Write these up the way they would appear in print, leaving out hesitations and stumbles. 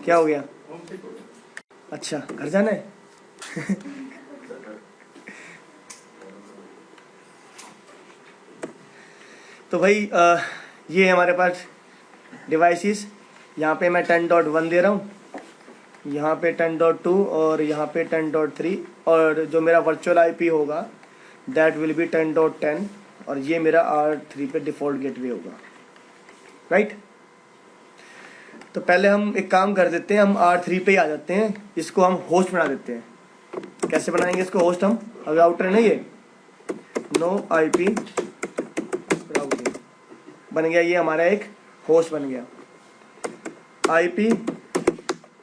क्या हो गया? अच्छा, घर जाना है? तो भाई ये है हमारे पास डिवाइसेस। यहाँ पे मैं 10.1 दे रहा हूँ, यहाँ पे 10.2 और यहाँ पे 10.3, और जो मेरा वर्चुअल आईपी होगा दैट विल बी 10.10, और ये मेरा R3 पे डिफ़ॉल्ट गेटवे होगा, राइट। तो पहले हम एक काम कर देते हैं, हम R3 पे ही आ जाते हैं, इसको हम होस्ट बना देते हैं। कैसे बनाएंगे इसको होस्ट हम? अब राउटर है ना ये, नो आईपी राउटिंग बन गया, ये हमारा एक होस्ट बन गया। आईपी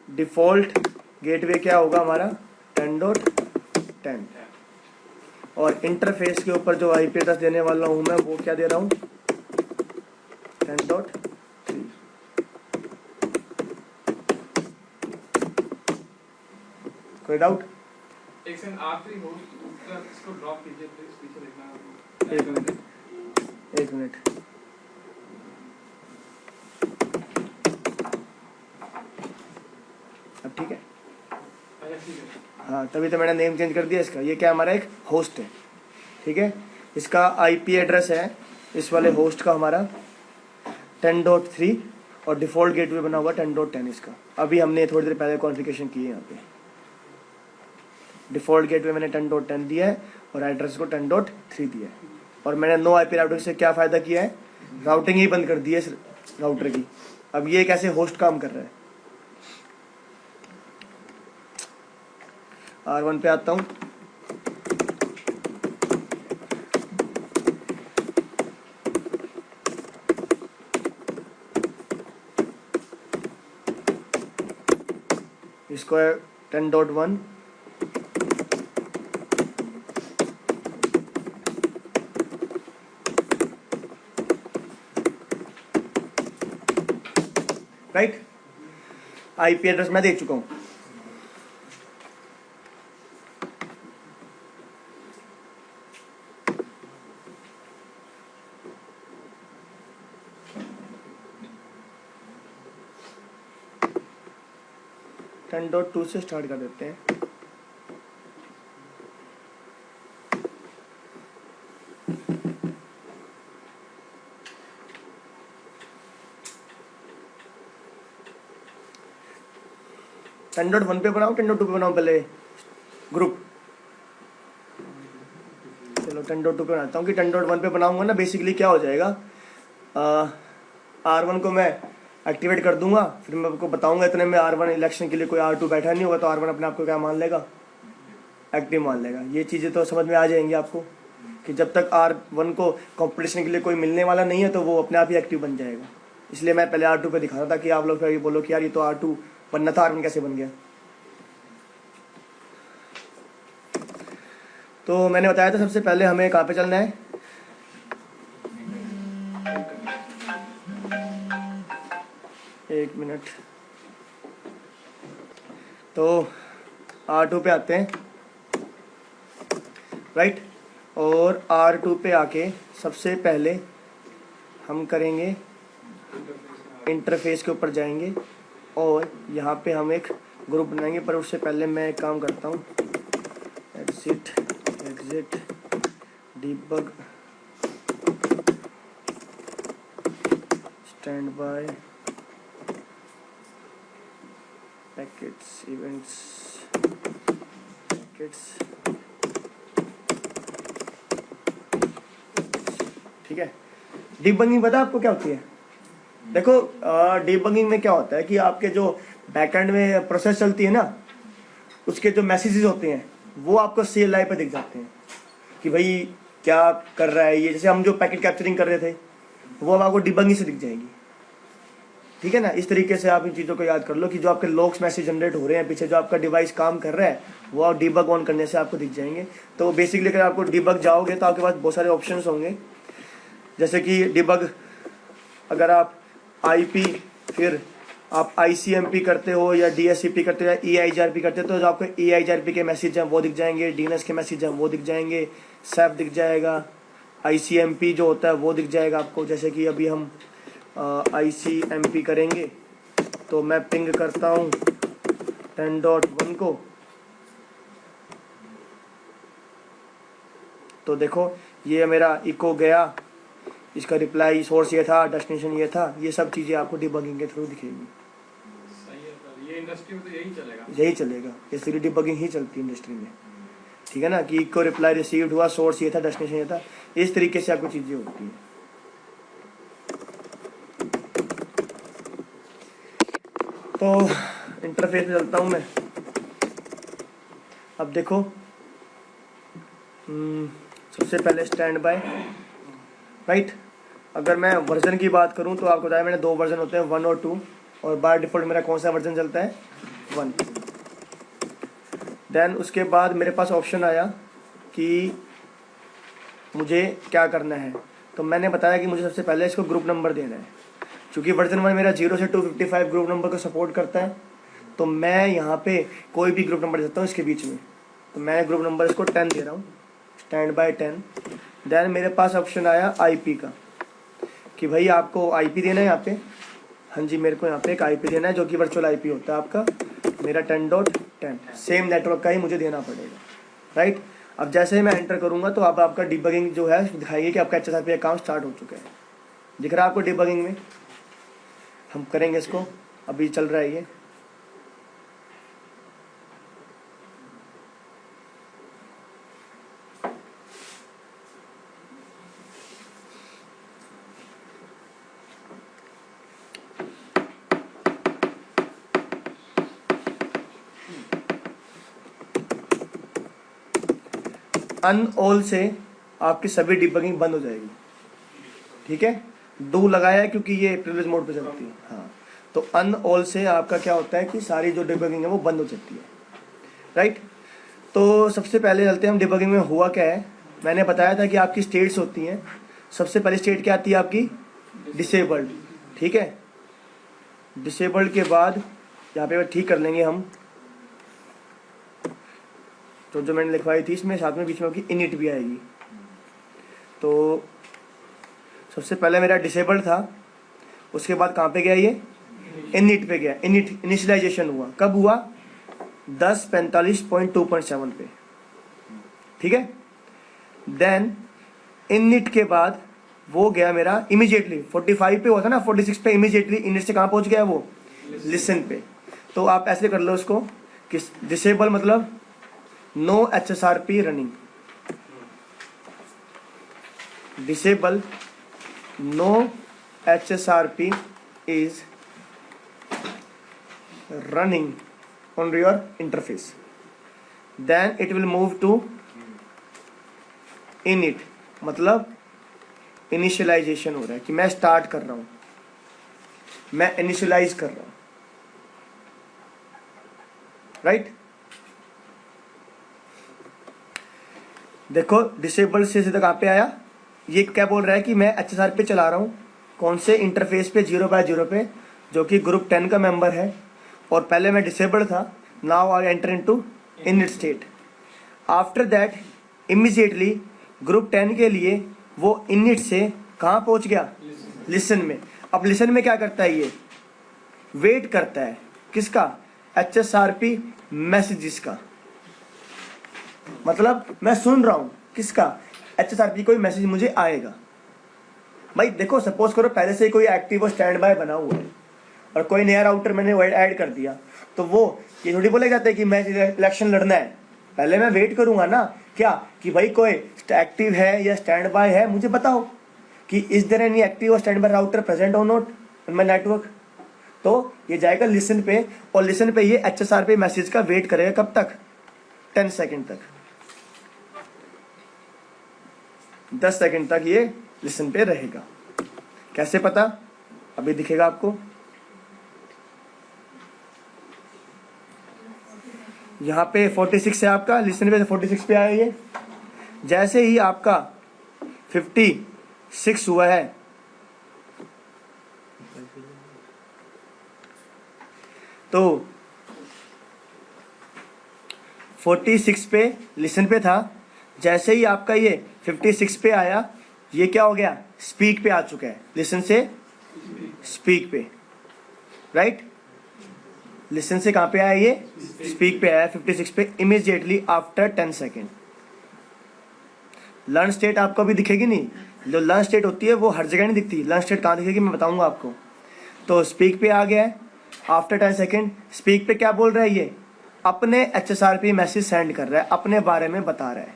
डिफ़ॉल्ट गेटवे क्या होगा हमारा? 10.10, और इंटरफेस के ऊपर जो आईपी एड्रेस देने वाला हूँ मैं वो क्या दे रहा हूँ? 10.3। कोई डाउट? एक होस्ट इसको ड्रॉप कीजिए प्लीज, पीछे देखना। एक मिनट। अब ठीक है? हाँ, तभी तो मैंने नेम चेंज कर दिया इसका। ये क्या हमारा एक होस्ट है, ठीक है। इसका आईपी एड्रेस है इस वाले होस्ट का हमारा 10.3, और डिफ़ॉल्ट गेटवे बना हुआ 10.10 इसका। अभी हमने थोड़ी देर पहले कॉन्फ़िगरेशन की है यहाँ पे। डिफ़ॉल्ट गेटवे मैंने 10.10 दिया है और एड्रेस को 10.3 दिया है, और मैंने नो आईपी राउटिंग से क्या फ़ायदा किया है? राउटिंग ही बंद कर दी है इस राउटर की। अब ये कैसे होस्ट काम कर रहा है? R1 पे आता हूँ, इसको है 10.1, राइट। आईपी एड्रेस मैं दे चुका हूँ। टेन डॉट टू से स्टार्ट कर देते हैं। टेन डॉट वन पे बनाऊँ, 10.2 पे बनाऊँ पहले ग्रुप? चलो 10.2 पे बनाता हूँ कि 10.1 पे बनाऊंगा ना, बेसिकली क्या हो जाएगा, R1 को मैं एक्टिवेट कर दूंगा, फिर मैं आपको बताऊंगा इतने में R1 इलेक्शन के लिए कोई R2 बैठा नहीं होगा, तो R1 अपने आप को क्या मान लेगा? एक्टिव मान लेगा। ये चीज़ें तो समझ में आ जाएंगी आपको कि जब तक R1 को कंपटीशन के लिए कोई मिलने वाला नहीं है तो वो अपने आप ही एक्टिव बन जाएगा। इसलिए मैं पहले R2 पे दिखा रहा था कि आप लोग फिर ये बोलो कि यार ये तो R2 बनना था, R1 कैसे बन गया? तो मैंने बताया था सबसे पहले हमें कहाँ पे चलना है? एक मिनट। तो R2 पे आते हैं, राइट। और R2 पे आके सबसे पहले हम करेंगे इंटरफेस के ऊपर जाएंगे, और यहाँ पे हम एक ग्रुप बनाएंगे। पर उससे पहले मैं एक काम करता हूँ, exit debug stand by packets events packets, ठीक है। डिबगिंग पता है आपको क्या होती है? देखो डिबगिंग में क्या होता है कि आपके जो बैकएंड में प्रोसेस चलती है ना, उसके जो मैसेजेस होते हैं वो आपको CLI पे दिख जाते हैं कि भाई क्या कर रहा है ये। जैसे हम जो पैकेट कैप्चरिंग कर रहे थे वो अब आपको डिबगिंग से दिख जाएगी, ठीक है ना। इस तरीके से आप इन चीज़ों को याद कर लो कि जो आपके लॉग्स मैसेज जनरेट हो रहे हैं पीछे, जो आपका डिवाइस काम कर रहा है वो आप डिबग ऑन करने से आपको दिख जाएंगे। तो बेसिकली अगर आपको डिबग जाओगे तो आपके पास बहुत सारे ऑप्शंस होंगे, जैसे कि डिबग अगर आप IP फिर आप ICMP करते हो या DSCP करते हो या EIGRP करते हो, तो जो आपको EIGRP के मैसेज हैं वो दिख जाएंगे, DNS के मैसेज हैं वो दिख जाएंगे, SAP दिख जाएगा, ICMP जो होता है वो दिख जाएगा आपको। जैसे कि अभी हम ICMP करेंगे तो मैं पिंग करता हूँ 10.1 को, तो देखो ये मेरा इको गया, इसका रिप्लाई सोर्स ये था, डेस्टिनेशन ये था, ये सब चीज़ें आपको डिबगिंग के थ्रू दिखेगी। सही है सर, ये इंडस्ट्री में तो यही चलेगा। यही चलेगा, ये सारी डिबगिंग ही चलती है इंडस्ट्री में, ठीक है ना, कि इको रिप्लाई रिसीव्ड हुआ, सोर्स ये था, डेस्टिनेशन ये था, इस तरीके से आपको चीज़ें होती हैं। तो इंटरफेस में चलता हूँ मैं। अब देखो सबसे पहले स्टैंड बाय, राइट। अगर मैं वर्जन की बात करूं तो आपको बताया मैंने 2 वर्जन होते हैं, 1 और 2, और बाय डिफ़ॉल्ट मेरा कौन सा वर्जन चलता है, 1। देन उसके बाद मेरे पास ऑप्शन आया कि मुझे क्या करना है, तो मैंने बताया कि मुझे सबसे पहले इसको ग्रुप नंबर देना है। क्योंकि वर्जन 1 मेरा 0 से 255 ग्रुप नंबर को सपोर्ट करता है, तो मैं यहाँ पे कोई भी ग्रुप नंबर देता हूँ इसके बीच में। तो मैं ग्रुप नंबर इसको 10 दे रहा हूँ, स्टैंड बाय 10। देन मेरे पास ऑप्शन आया आईपी का, कि भाई आपको आईपी देना है यहाँ पे। हाँ जी, मेरे को यहाँ पे एक आईपी देना है जो कि वर्चुअल आईपी होता है आपका, मेरा 10.10 सेम नेटवर्क का ही मुझे देना पड़ेगा, राइट। अब जैसे ही मैं एंटर करूँगा तो अब आपका डिबगिंग जो है दिखाएगी कि आपका HSRP अकाउंट स्टार्ट हो चुका है। दिख रहा है आपको डिबगिंग में? हम करेंगे इसको, अभी चल रहा है ये। अनऑल से आपकी सभी डिबगिंग बंद हो जाएगी, ठीक है। डू लगाया है क्योंकि ये प्रिविलेज मोड पे चलती है, हाँ। तो अनऑल से आपका क्या होता है कि सारी जो डिबगिंग है वो बंद हो जाती है, राइट। तो सबसे पहले चलते हैं हम डिबगिंग में हुआ क्या है। मैंने बताया था कि आपकी स्टेट्स होती हैं। सबसे पहली स्टेट क्या आती है आपकी, डिसेबल्ड, ठीक है। डिसेबल्ड के बाद यहाँ पे ठीक कर लेंगे हम, तो जो मैंने लिखवाई थी इसमें साथ में बीच में आपकी इनिट भी आएगी। तो सबसे पहले मेरा डिसेबल्ड था, उसके बाद कहाँ पे गया ये, इनिट पे गया। इनिट इनिशियलाइजेशन हुआ, कब हुआ, 10:45.2.7 पे, ठीक है। देन इनिट के बाद वो गया मेरा इमीडिएटली 45 पे हुआ था ना, 46 पे इमीडिएटली इनिट से कहाँ पहुँच गया वो, लिसन पे। तो आप ऐसे कर लो उसको कि डिसेबल मतलब no HSRP running, disable no HSRP is running on your interface. Then it will move to init, मतलब इनिशियलाइजेशन हो रहा है कि मैं स्टार्ट कर रहा हूँ, मैं इनिशियलाइज कर रहा हूँ, राइट। देखो डिसेबल से सीधा कहाँ पे आया, ये क्या बोल रहा है कि मैं HSRP पे चला रहा हूँ, कौन से इंटरफेस पे, 0/0 पे, जो कि ग्रुप 10 का मेंबर है, और पहले मैं डिसेबल्ड था। Now I enter into init state. After that immediately group 10 के लिए वो इनिट से कहाँ पहुँच गया, लिसन में। अब लिसन में क्या करता है ये, वेट करता है किसका, HSRP मैसेजेस का। मतलब मैं सुन रहा हूँ किसका, HSRP कोई मैसेज मुझे आएगा। भाई देखो सपोज करो पहले से ही कोई एक्टिव और स्टैंड बाय बना हुआ है और कोई नया राउटर मैंने ऐड कर दिया, तो वो ये थोड़ी बोले जाते हैं कि मैं इलेक्शन लड़ना है। पहले मैं वेट करूंगा ना क्या, कि भाई कोई एक्टिव है या स्टैंड बाय है, मुझे बताओ कि इज देयर एनी एक्टिव और स्टैंड बाय राउटर प्रेजेंट और नॉट इन माय नेटवर्क। तो ये जाएगा लिसन पे, और लिसन पे ये HSRP मैसेज का वेट करेगा कब तक, 10 सेकेंड तक, 10 सेकेंड तक ये लिसन पे रहेगा। कैसे पता, अभी दिखेगा आपको। यहाँ पे 46 है आपका, लिसन पे 46 पे आया ये। जैसे ही आपका 56 हुआ है, तो 46 पे लिसन पे था, जैसे ही आपका ये 56 पे आया, ये क्या हो गया, स्पीक पे आ चुका है, लिसन से स्पीक पे, राइट। लिसन से कहाँ पे आया ये, स्पीक पे आया 56 पे immediately after 10 second. Learn state आपको अभी दिखेगी नहीं, जो लर्न स्टेट होती है वो हर जगह नहीं दिखती। लर्न स्टेट कहाँ दिखेगी मैं बताऊंगा आपको। तो स्पीक पे आ गया है आफ्टर 10 सेकेंड। स्पीक पे क्या बोल रहा है ये, अपने HSRP मैसेज सेंड कर रहा है, अपने बारे में बता रहा है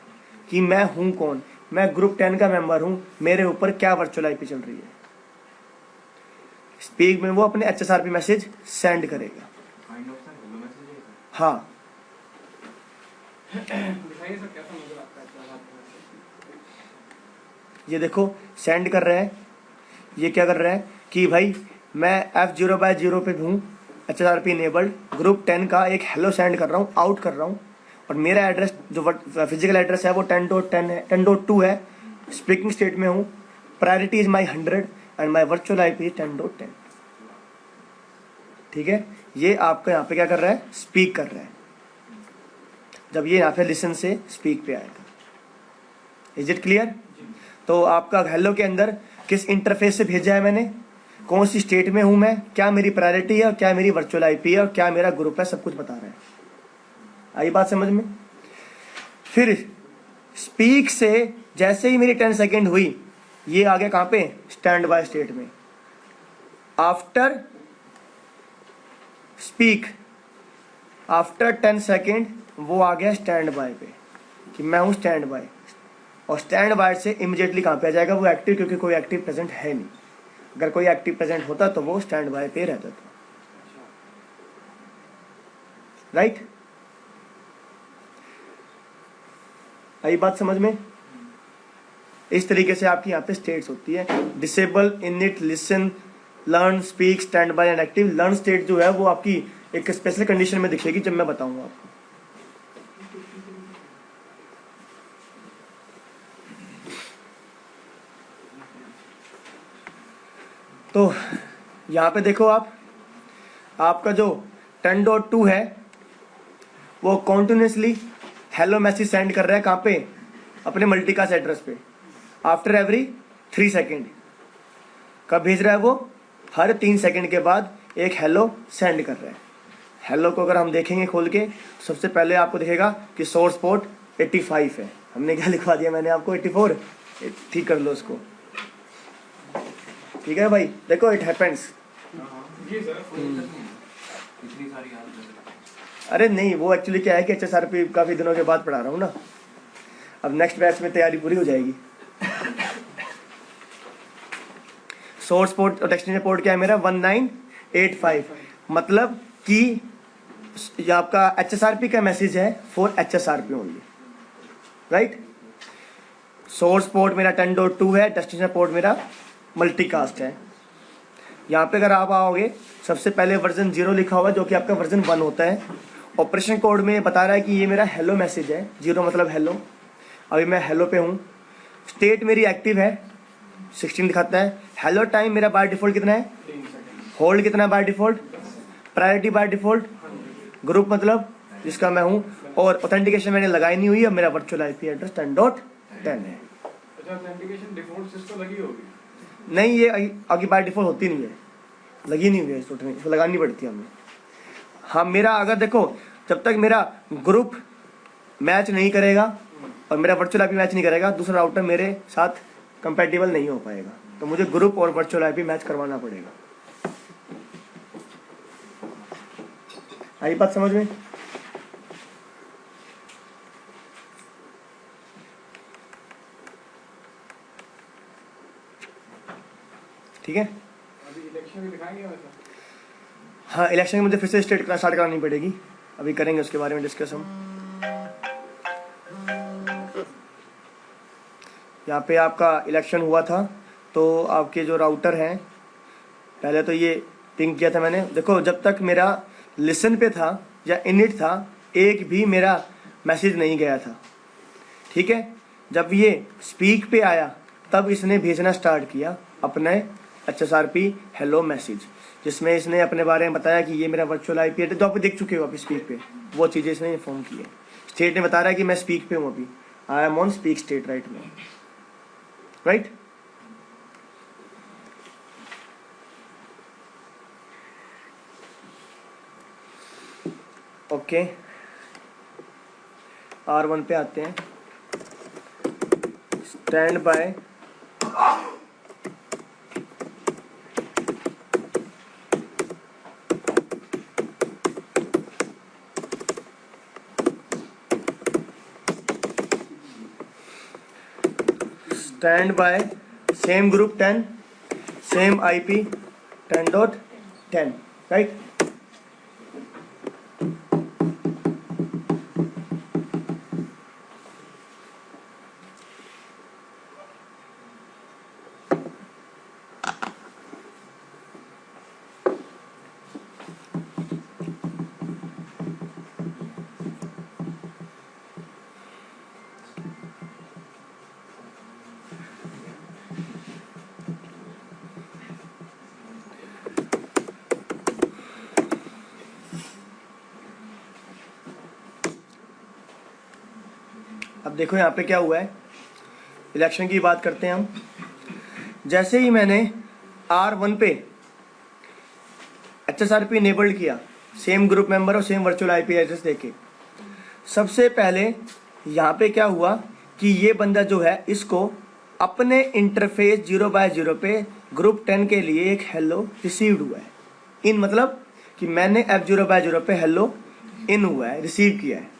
कि मैं हूँ कौन, मैं ग्रुप 10 का मेंबर हूँ, मेरे ऊपर क्या वर्चुअल आईपी चल रही है। स्पीक में वो अपने HSRP मैसेज सेंड करेगा। हाँ दिखाइए सर कैसा नजर आता है, क्या बात है। ये देखो सेंड कर रहा है, ये क्या कर रहा है कि भाई मैं F0/0 पे हूँ, HSRP इनेबल्ड, ग्रुप 10 का एक हेलो सेंड कर रहा हूँ, आउट कर रहा हूँ, और मेरा एड्रेस जो फिजिकल एड्रेस है वो 10.10 है, 10.2 है, स्पीकिंग स्टेट में हूँ, priority is my 100 and my virtual IP 10.10। ठीक है, ये आपका यहाँ पे क्या कर रहा है, स्पीक कर रहा है। जब ये यहाँ पे लिसन से स्पीक पे आएगा। Is it clear? तो आपका हेलो के अंदर किस इंटरफेस से भेजा है मैंने, कौन सी स्टेट में हूँ मैं, क्या मेरी प्रायोरिटी है और क्या मेरी वर्चुअल आईपी है और क्या मेरा ग्रुप है, सब कुछ बता रहा है। आई बात समझ में? फिर स्पीक से जैसे ही मेरी 10 सेकेंड हुई, ये आ गया कहाँ पे, स्टैंड बाय स्टेट में। आफ्टर स्पीक, आफ्टर 10 सेकेंड वो आ गया स्टैंड बाय पे कि मैं हूँ स्टैंड बाय। और स्टैंड बाय से इमीडिएटली कहाँ पे आ जाएगा, वो एक्टिव, क्योंकि कोई एक्टिव प्रेजेंट है नहीं। अगर कोई एक्टिव प्रेजेंट होता तो वो स्टैंड बाय पे रहता था। राइट? आई बात समझ में? इस तरीके से आपकी यहाँ पे स्टेट्स होती है, disable, init, listen, learn, speak, stand by and active. Learn state जो है वो आपकी एक स्पेशल कंडीशन में दिखेगी जब मैं बताऊंगा आपको। तो यहाँ पे देखो आप, आपका जो 10.2 है वो कॉन्टिन्यूसली हेलो मैसेज सेंड कर रहा है कहाँ पे, अपने मल्टीकास्ट एड्रेस पे, आफ्टर एवरी 3 सेकेंड। कब भेज रहा है वो, हर 3 सेकेंड के बाद एक हेलो सेंड कर रहा है। हेलो को अगर हम देखेंगे खोल के, सबसे पहले आपको दिखेगा कि सोर्स पोर्ट 85 है। हमने क्या लिखवा दिया, मैंने आपको 84, ठीक कर लो उसको। ठीक है भाई, देखो इट हैपेंस। जी सर, इतनी सारी याद है। अरे नहीं, वो एक्चुअली क्या है कि HSRP काफ़ी दिनों के बाद पढ़ा रहा हूँ ना, अब नेक्स्ट बैच में तैयारी पूरी हो जाएगी। सोर्स पोर्ट और डेस्टिनेशन पोर्ट क्या है मेरा, 1985, मतलब कि ये आपका HSRP का मैसेज है for HSRP only. Right? Source port मेरा 10.2 है, डेस्टिनेशन पोर्ट मेरा मल्टीकास्ट है। यहाँ पे अगर आप आओगे, सबसे पहले वर्जन 0 लिखा हुआ है जो कि आपका वर्जन 1 होता है। ऑपरेशन कोड में बता रहा है कि ये मेरा हेलो मैसेज है, 0 मतलब हेलो। अभी मैं हेलो पे हूँ, स्टेट मेरी एक्टिव है, 16 दिखाता है। हेलो टाइम मेरा बाय डिफ़ॉल्ट कितना है, 3 सेकंड। होल्ड कितना है by default, priority by default, group मतलब जिसका मैं हूँ, और ऑथेंटिकेशन मैंने लगाई नहीं हुई है, मेरा वर्चुअल आईपी एड्रेस 10.10 है। अच्छा, ऑथेंटिकेशन डिफॉल्ट से इसको लगी होगी। नहीं, ये आगे बाय डिफ़ॉल्ट होती नहीं है, लगी नहीं हुई है, इसको लगानी पड़ती है हमें। हाँ, मेरा अगर देखो, जब तक मेरा ग्रुप मैच नहीं करेगा और मेरा वर्चुअल आईपी मैच नहीं करेगा, दूसरा राउटर मेरे साथ कंपैटिबल नहीं हो पाएगा। तो मुझे ग्रुप और वर्चुअल आईपी मैच करवाना पड़ेगा। आई बात समझ में? ठीक है। अभी इलेक्शन भी दिखाएंगे वैसे। हाँ, इलेक्शन की मुझे फिर से स्टार्ट करानी पड़ेगी, अभी करेंगे उसके बारे में डिस्कस हम। यहाँ पे आपका इलेक्शन हुआ था, तो आपके जो राउटर हैं, पहले तो ये पिंग किया था मैंने। देखो, जब तक मेरा लिसन पे था या इनिट था, एक भी मेरा मैसेज नहीं गया था। ठीक है, जब ये स्पीक पे आया तब इसने भेजना स्टार्ट किया अपने HSRP हेलो मैसेज, जिसमें इसने अपने बारे में बताया कि ये मेरा वर्चुअल आईपी है, जो आप देख चुके हो आप स्पीक पे, वो चीज़ें इसने इन्फॉर्म की है। स्टेट ने बता रहा है कि मैं स्पीक पे हूँ, अभी I am on speak state right now. Right? Okay, R1 पे आते हैं। Stand by same group 10 same IP 10.10 right. अब देखो यहाँ पे क्या हुआ है, इलेक्शन की बात करते हैं हम। जैसे ही मैंने R1 पे HSRP इनेबल्ड किया, सेम ग्रुप मेंबर और सेम वर्चुअल IP एड्रेस देके, सबसे पहले यहाँ पे क्या हुआ कि ये बंदा जो है इसको अपने इंटरफेस 0/0 पे ग्रुप 10 के लिए एक हेलो रिसीव्ड हुआ है। इन मतलब कि मैंने F0/0 पे हेलो इन हुआ है, रिसीव किया है।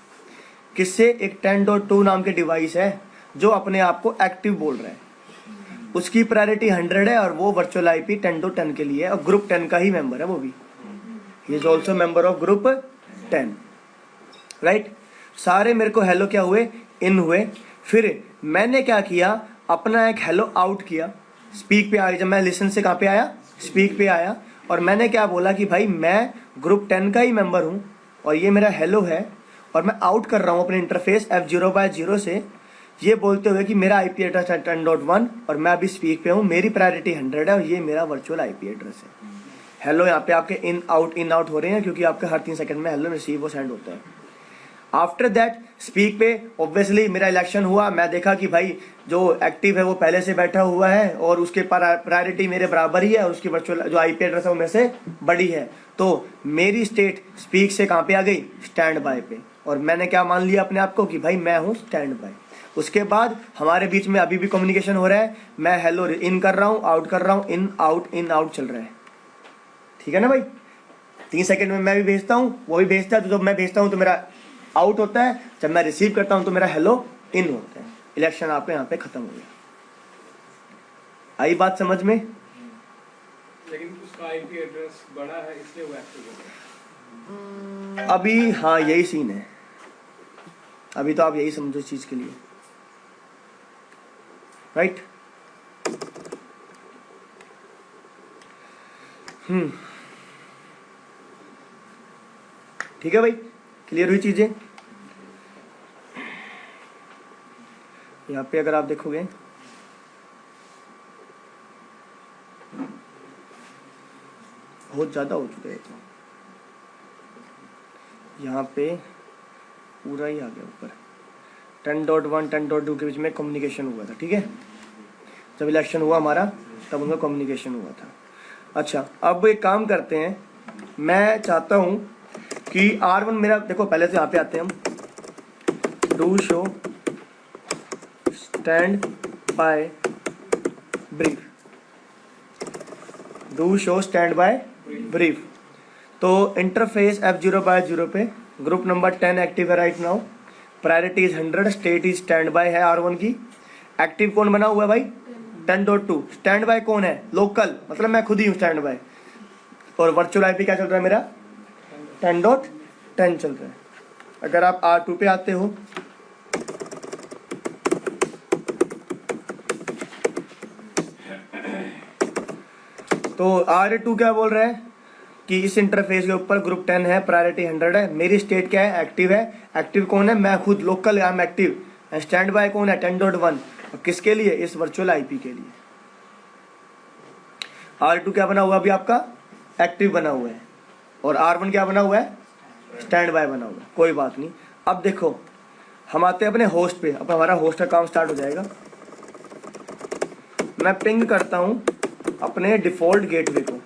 किससे? एक 10.2 नाम के डिवाइस है जो अपने आप को एक्टिव बोल रहा है, उसकी प्रायोरिटी 100 है और वो वर्चुअल IP 10.10 के लिए है और ग्रुप 10 का ही मेंबर है वो भी। He is also member of group 10 right. सारे मेरे को हेलो क्या हुए? इन हुए। फिर मैंने क्या किया, अपना एक हेलो आउट किया। स्पीक पे आया, जब मैं लिसन से कहाँ पे आया? स्पीक पे आया। और मैंने क्या बोला कि भाई मैं ग्रुप 10 का ही मेंबर हूँ और ये मेरा हेलो है और मैं आउट कर रहा हूँ अपने इंटरफेस F0/0 से, ये बोलते हुए कि मेरा IP एड्रेस है 10.1 और मैं अभी स्पीक पे हूँ, मेरी प्रायोरिटी 100 है और ये मेरा वर्चुअल IP एड्रेस है। हेलो यहाँ पे आपके इन आउट हो रहे हैं क्योंकि आपके हर 3 सेकंड में हेलो रिसीव वो सेंड होता है। आफ्टर दैट स्पीक पे ऑब्वियसली मेरा इलेक्शन हुआ, मैं देखा कि भाई जो एक्टिव है वो पहले से बैठा हुआ है और उसके प्रायोरिटी मेरे बराबर ही है और उसकी वर्चुअल जो IP एड्रेस है वो मेरे से बड़ी है। तो मेरी स्टेट स्पीक से कहाँ पे आ गई? स्टैंड बाय पे। और मैंने क्या मान लिया अपने आप को कि भाई मैं हूँ स्टैंड बाय। उसके बाद हमारे बीच में अभी भी कम्युनिकेशन हो रहा है, मैं हेलो इन कर रहा हूँ, आउट कर रहा हूँ, इन आउट चल रहा है। ठीक है ना भाई? 3 सेकंड में मैं भी भेजता हूँ, वो भी भेजता है। तो जब मैं भेजता हूँ तो मेरा आउट होता है, जब मैं रिसीव करता हूँ तो मेरा हेलो इन होता है। इलेक्शन आप यहाँ पे खत्म हो गया। आई बात समझ में? लेकिन उसका IP एड्रेस बड़ा है इसलिए वो एक्टिव हो गया। अभी हाँ यही सीन है। अभी तो आप यही समझो इस चीज के लिए, राइट? ठीक है भाई, क्लियर हुई चीजें? यहाँ पे अगर आप देखोगे बहुत ज़्यादा हो चुका है तो यहाँ पे पूरा ही आ गया ऊपर। 10.1 10.2 के बीच में कम्युनिकेशन हुआ था। ठीक है, जब इलेक्शन हुआ हमारा तब उनका कम्युनिकेशन हुआ था। अच्छा, अब एक काम करते हैं, मैं चाहता हूँ कि R1 मेरा देखो, पहले से यहाँ पे आते हैं हम। Do show stand by brief, do show stand by brief. तो इंटरफेस F0/0 पे ग्रुप नंबर 10 एक्टिव है right now, priority is 100, state is stand by है R1 की। एक्टिव कौन बना हुआ है भाई? 10.2। स्टैंड बाय कौन है? लोकल, मतलब मैं खुद ही हूँ स्टैंड बाय। और वर्चुअल IP क्या चल रहा है मेरा? 10.10 चल रहा है। अगर आप R2 पे आते हो तो R2 क्या बोल रहा है कि इस इंटरफेस के ऊपर ग्रुप 10 है, प्रायोरिटी 100 है, मेरी स्टेट क्या है? एक्टिव है। एक्टिव कौन है? मैं खुद, local I am active. Stand by कौन है? 10.1। किसके लिए? इस वर्चुअल IP के लिए। R2 क्या बना हुआ अभी आपका? एक्टिव बना हुआ है। और R1 क्या बना हुआ है? स्टैंड बाय बना हुआ है। कोई बात नहीं। अब देखो, हम आते हैं अपने होस्ट पे। अब हमारा होस्ट का काम स्टार्ट हो जाएगा। मैं पिंग करता हूं अपने डिफॉल्ट गेटवे को।